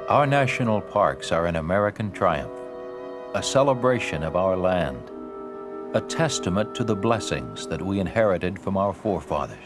Our national parks are an American triumph, a celebration of our land, a testament to the blessings that we inherited from our forefathers.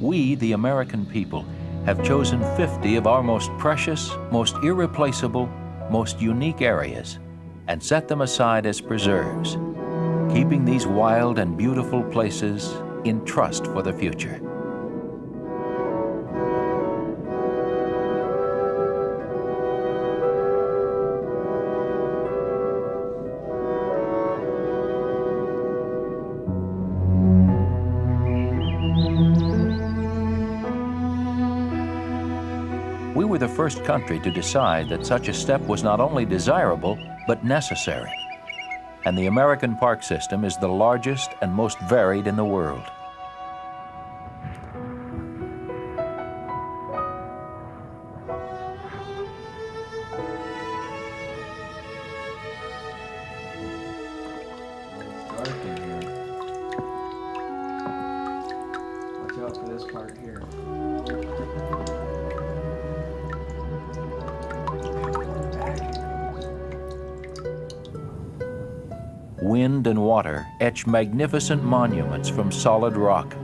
We, the American people, have chosen 50 of our most precious, most irreplaceable, most unique areas and set them aside as preserves, keeping these wild and beautiful places in trust for the future. We were the first country to decide that such a step was not only desirable, but necessary. And the American park system is the largest and most varied in the world. Dark in here. Watch out for this part here. Wind and water etch magnificent monuments from solid rock.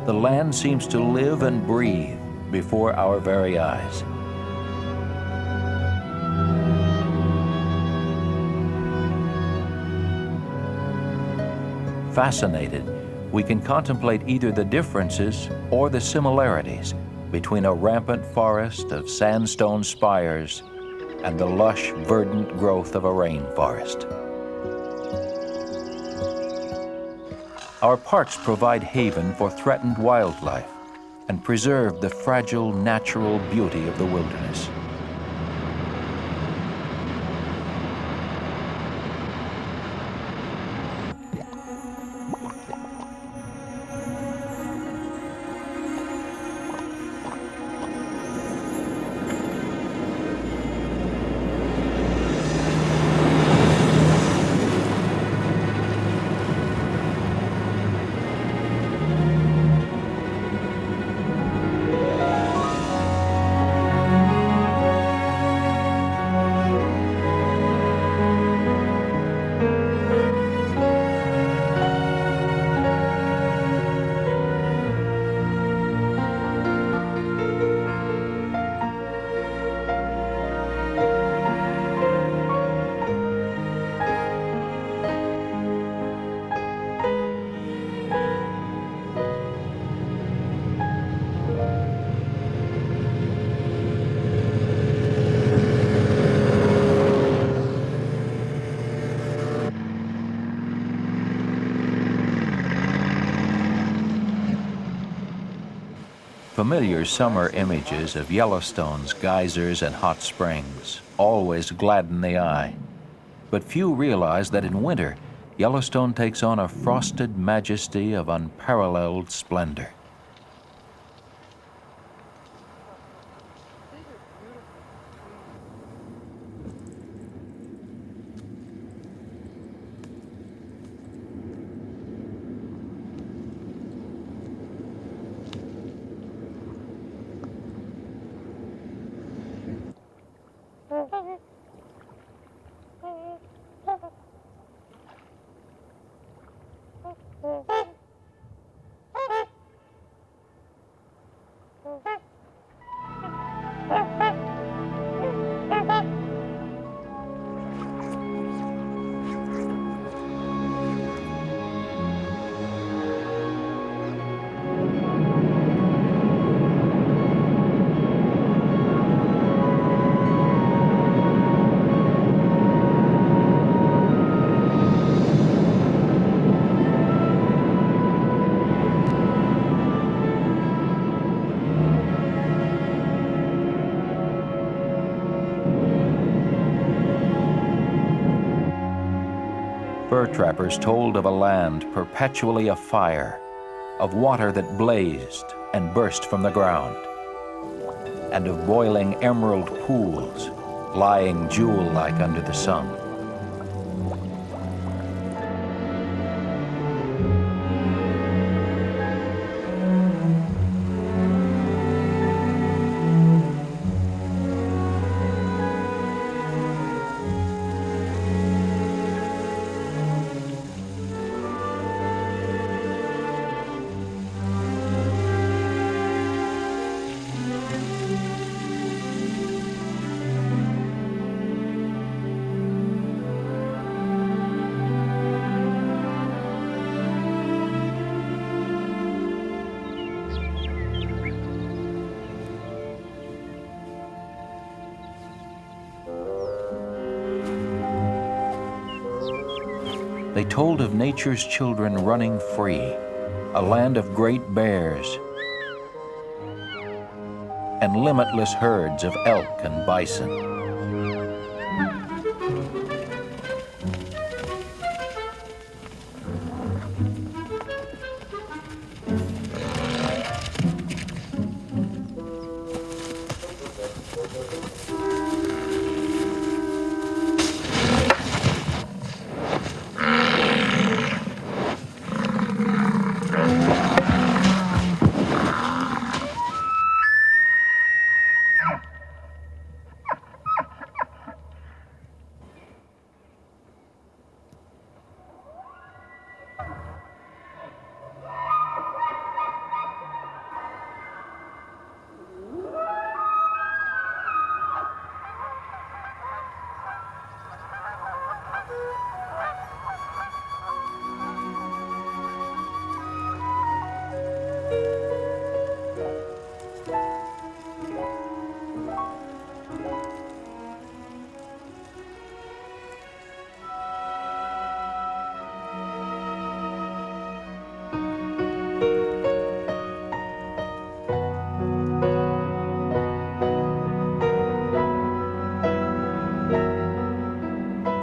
The land seems to live and breathe before our very eyes. Fascinated, we can contemplate either the differences or the similarities between a rampant forest of sandstone spires and the lush, verdant growth of a rainforest. Our parks provide haven for threatened wildlife and preserve the fragile natural beauty of the wilderness. Familiar summer images of Yellowstone's geysers and hot springs always gladden the eye. But few realize that in winter, Yellowstone takes on a frosted majesty of unparalleled splendor. Fur trappers told of a land perpetually afire, of water that blazed and burst from the ground, and of boiling emerald pools lying jewel-like under the sun. They told of nature's children running free, a land of great bears, and limitless herds of elk and bison.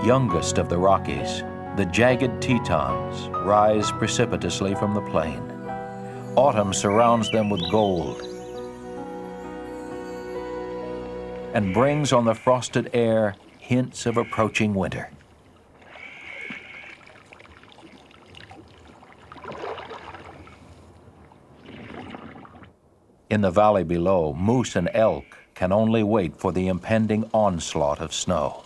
Youngest of the Rockies, the jagged Tetons rise precipitously from the plain. Autumn surrounds them with gold and brings on the frosted air hints of approaching winter. In the valley below, moose and elk can only wait for the impending onslaught of snow.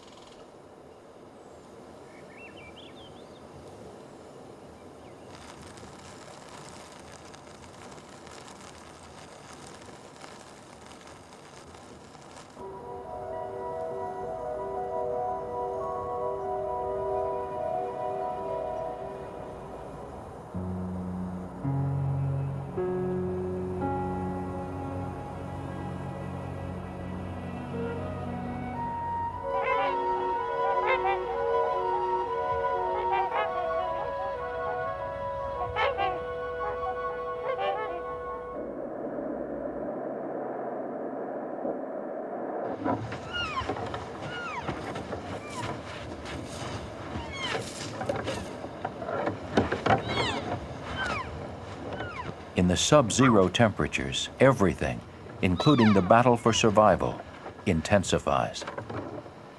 In the sub-zero temperatures, everything, including the battle for survival, intensifies.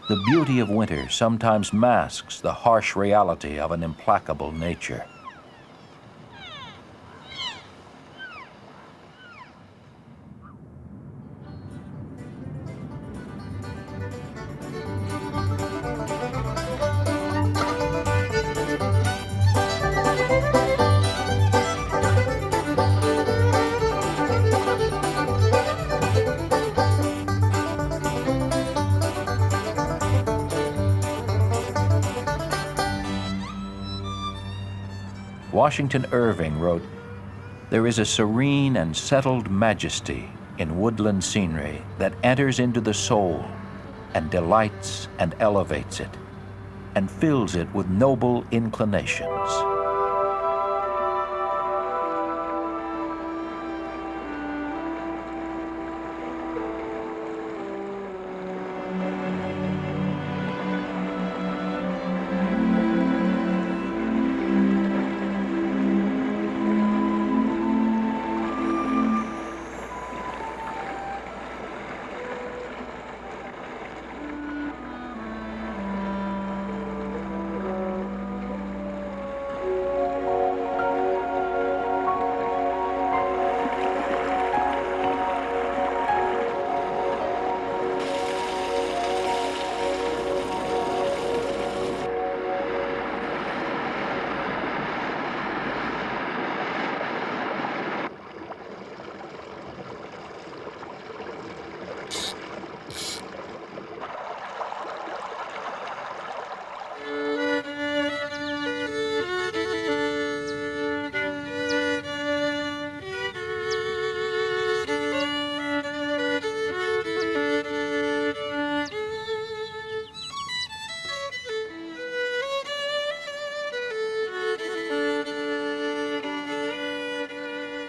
The beauty of winter sometimes masks the harsh reality of an implacable nature. Washington Irving wrote, "There is a serene and settled majesty in woodland scenery that enters into the soul and delights and elevates it, and fills it with noble inclinations."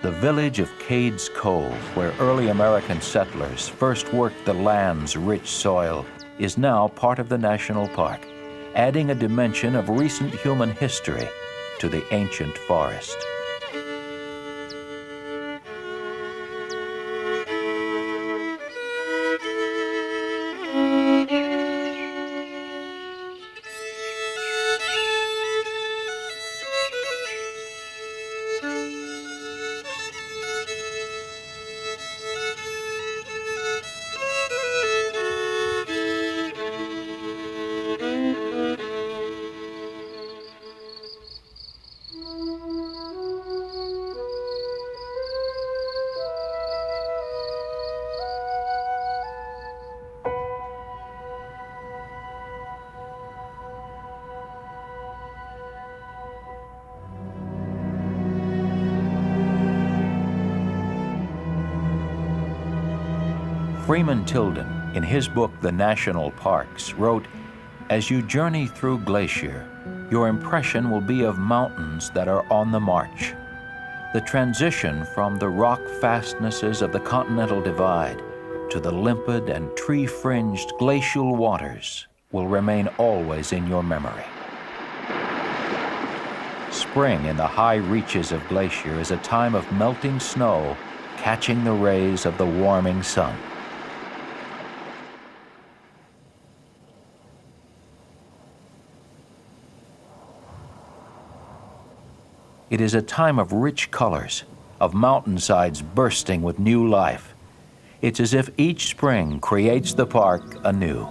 The village of Cades Cove, where early American settlers first worked the land's rich soil, is now part of the national park, adding a dimension of recent human history to the ancient forest. Freeman Tilden, in his book The National Parks, wrote, "As you journey through Glacier, your impression will be of mountains that are on the march. The transition from the rock fastnesses of the Continental Divide to the limpid and tree-fringed glacial waters will remain always in your memory." Spring in the high reaches of Glacier is a time of melting snow catching the rays of the warming sun. It is a time of rich colors, of mountainsides bursting with new life. It's as if each spring creates the park anew.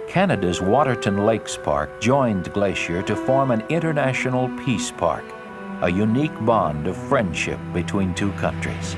Canada's Waterton Lakes Park joined Glacier to form an international peace park, a unique bond of friendship between two countries.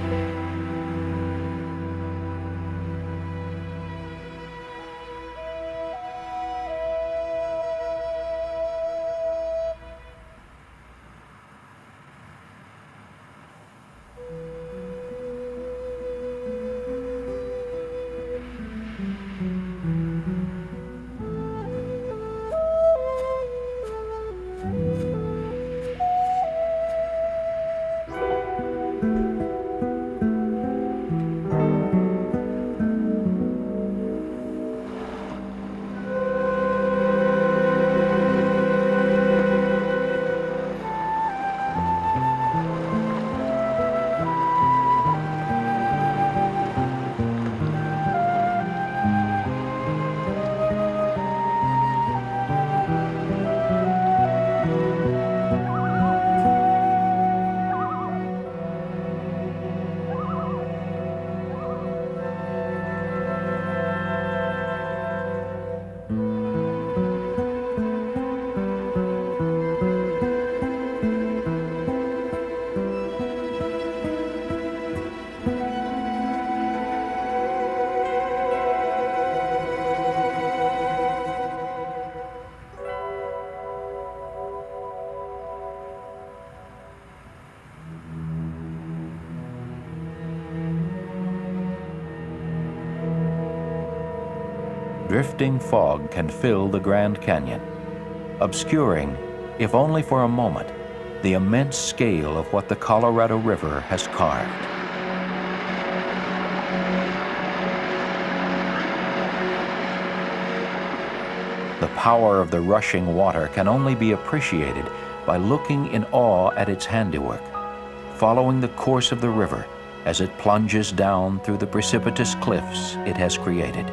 Drifting fog can fill the Grand Canyon, obscuring, if only for a moment, the immense scale of what the Colorado River has carved. The power of the rushing water can only be appreciated by looking in awe at its handiwork, following the course of the river as it plunges down through the precipitous cliffs it has created.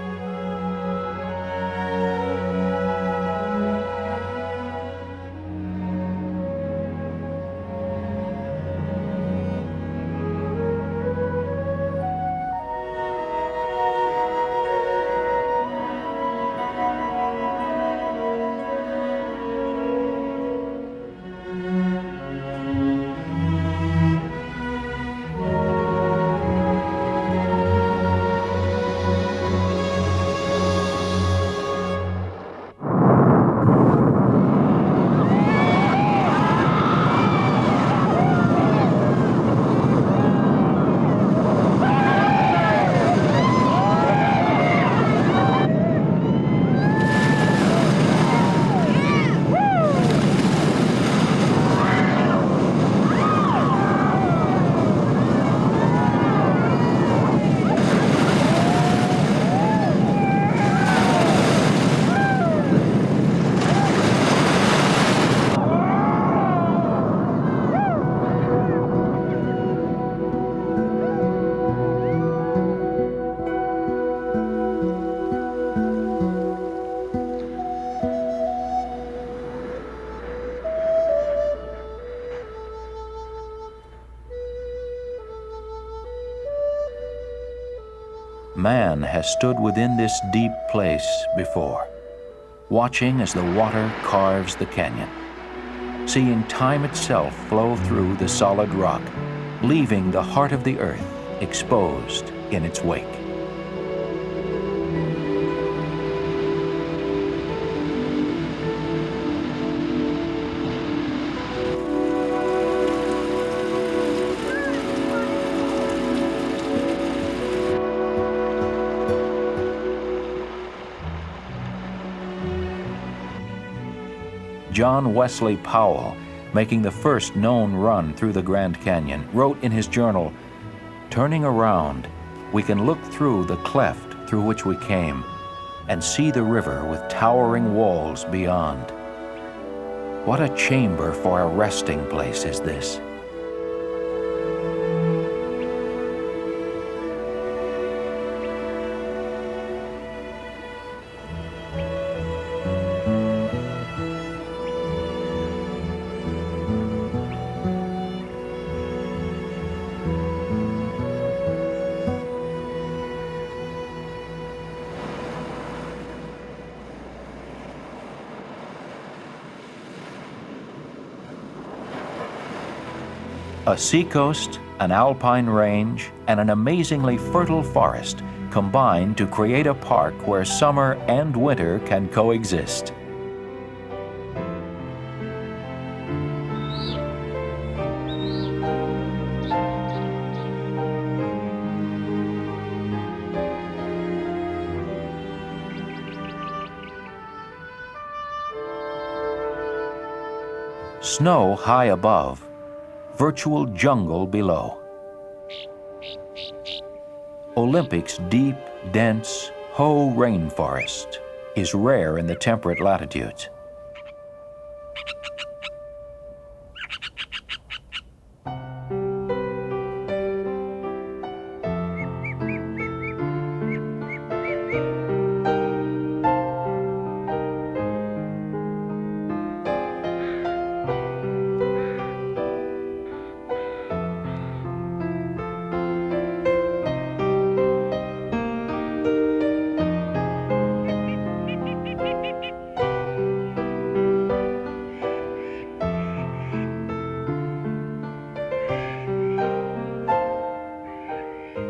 Man has stood within this deep place before, watching as the water carves the canyon, seeing time itself flow through the solid rock, leaving the heart of the earth exposed in its wake. John Wesley Powell, making the first known run through the Grand Canyon, wrote in his journal, "Turning around, we can look through the cleft through which we came and see the river with towering walls beyond. What a chamber for a resting place is this." A seacoast, an alpine range, and an amazingly fertile forest combine to create a park where summer and winter can coexist. Snow high above, virtual jungle below. Olympic's deep, dense Hoh rainforest is rare in the temperate latitudes.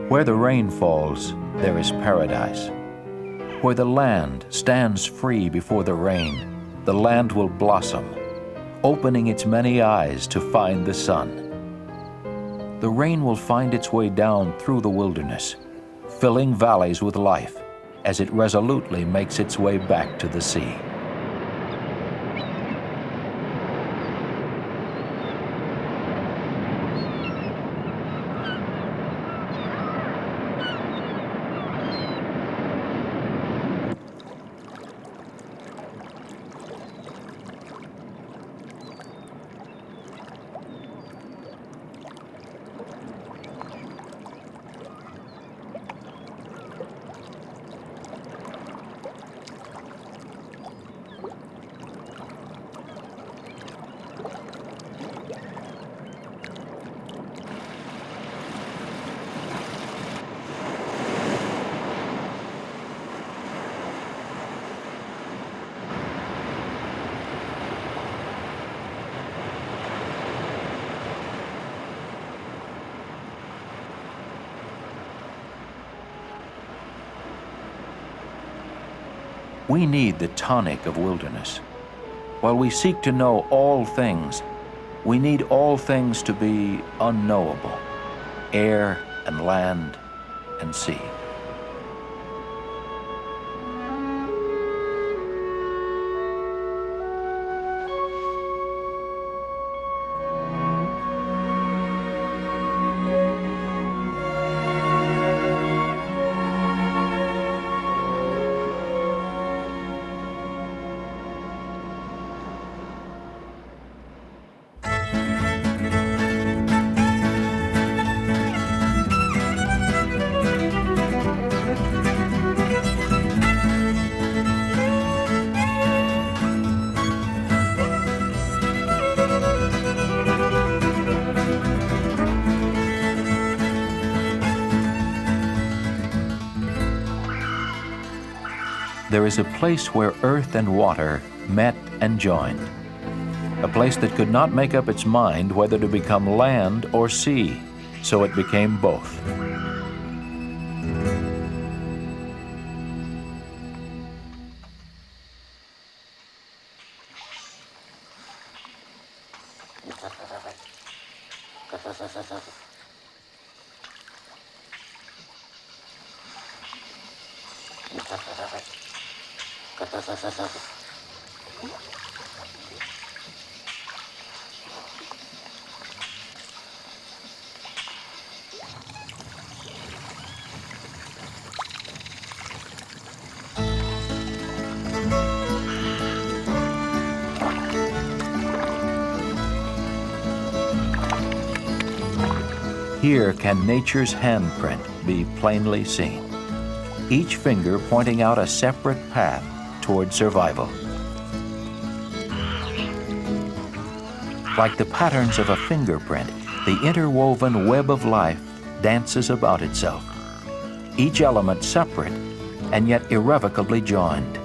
Where the rain falls, there is paradise. Where the land stands free before the rain, the land will blossom, opening its many eyes to find the sun. The rain will find its way down through the wilderness, filling valleys with life as it resolutely makes its way back to the sea. We need the tonic of wilderness. While we seek to know all things, we need all things to be unknowable: air and land and sea. there is a place where earth and water met and joined. A place that could not make up its mind whether to become land or sea, so it became both. Here can nature's handprint be plainly seen, each finger pointing out a separate path toward survival. Like the patterns of a fingerprint, the interwoven web of life dances about itself, each element separate and yet irrevocably joined.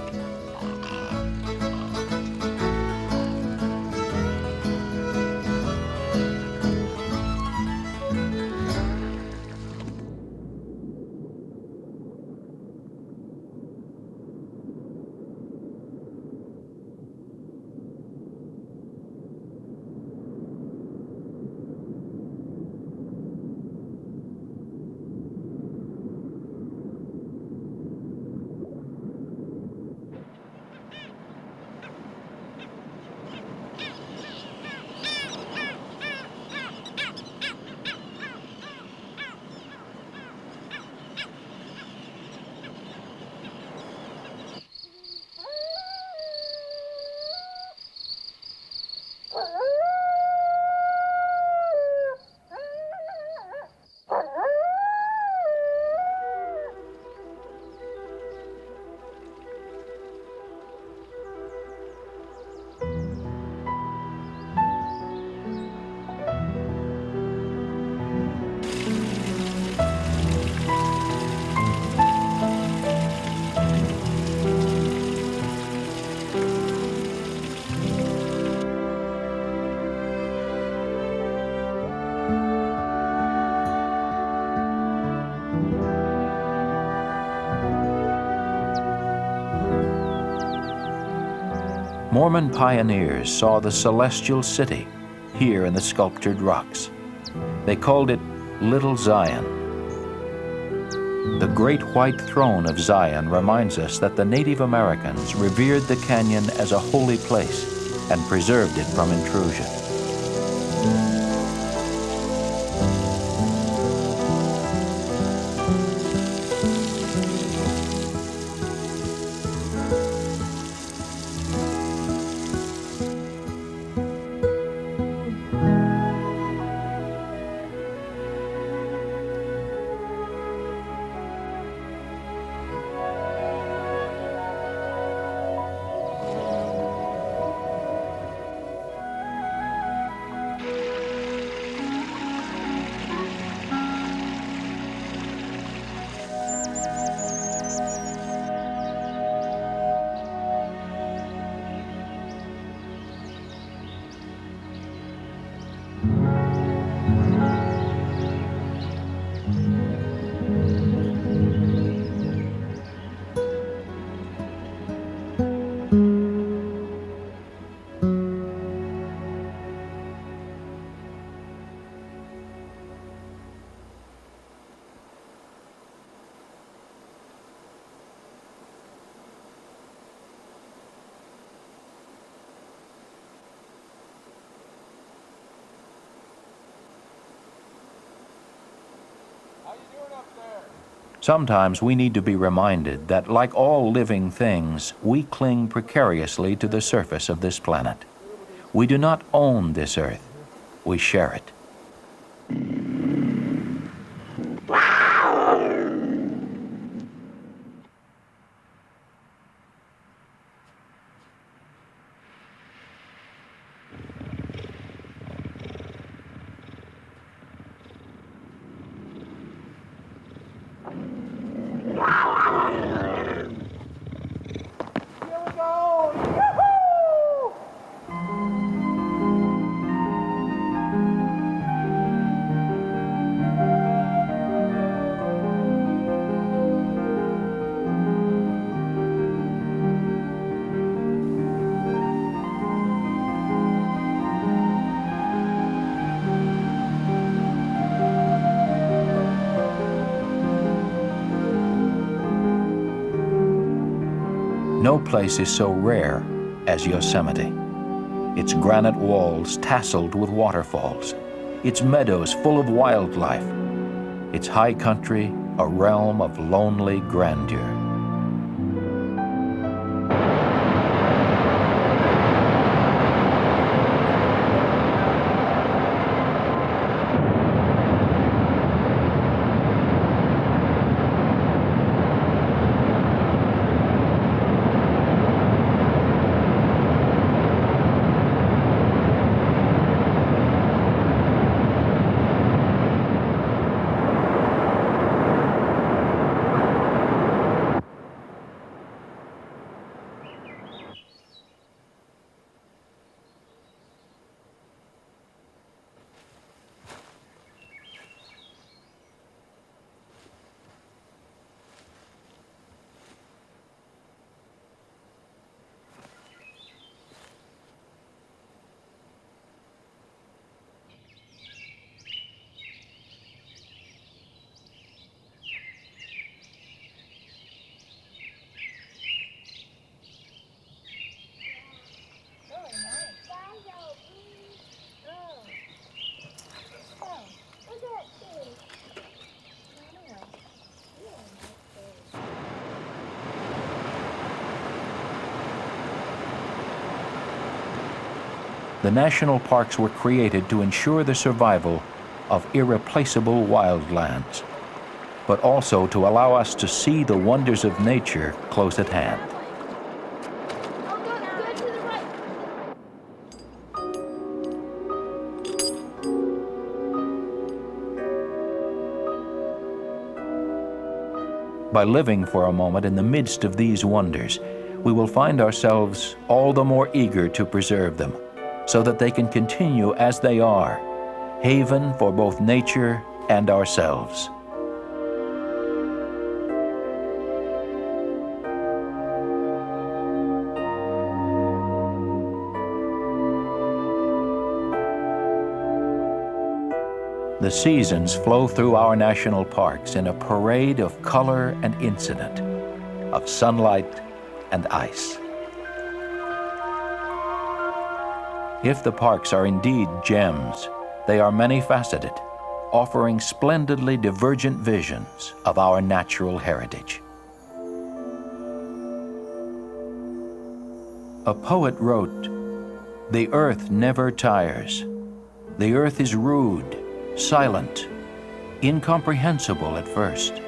Mormon pioneers saw the celestial city here in the sculptured rocks. They called it Little Zion. The great white throne of Zion reminds us that the Native Americans revered the canyon as a holy place and preserved it from intrusion. Sometimes we need to be reminded that, like all living things, we cling precariously to the surface of this planet. We do not own this earth, we share it. No place is so rare as Yosemite. Its granite walls tasseled with waterfalls, its meadows full of wildlife, its high country a realm of lonely grandeur. The national parks were created to ensure the survival of irreplaceable wildlands, but also to allow us to see the wonders of nature close at hand. By living for a moment in the midst of these wonders, we will find ourselves all the more eager to preserve them, so that they can continue as they are, haven for both nature and ourselves. The seasons flow through our national parks in a parade of color and incident, of sunlight and ice. If the parks are indeed gems, they are many-faceted, offering splendidly divergent visions of our natural heritage. A poet wrote, "The earth never tires. The earth is rude, silent, incomprehensible at first.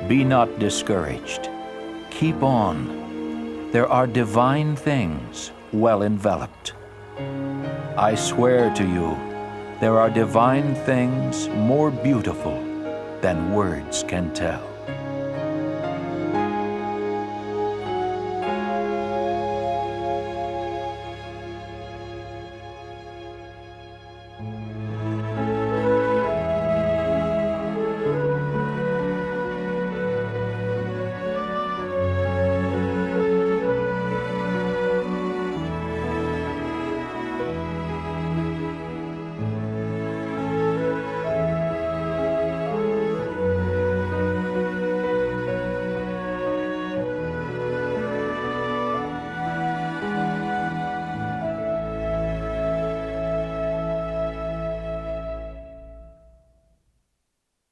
Be not discouraged. Keep on. There are divine things well enveloped. I swear to you, there are divine things more beautiful than words can tell."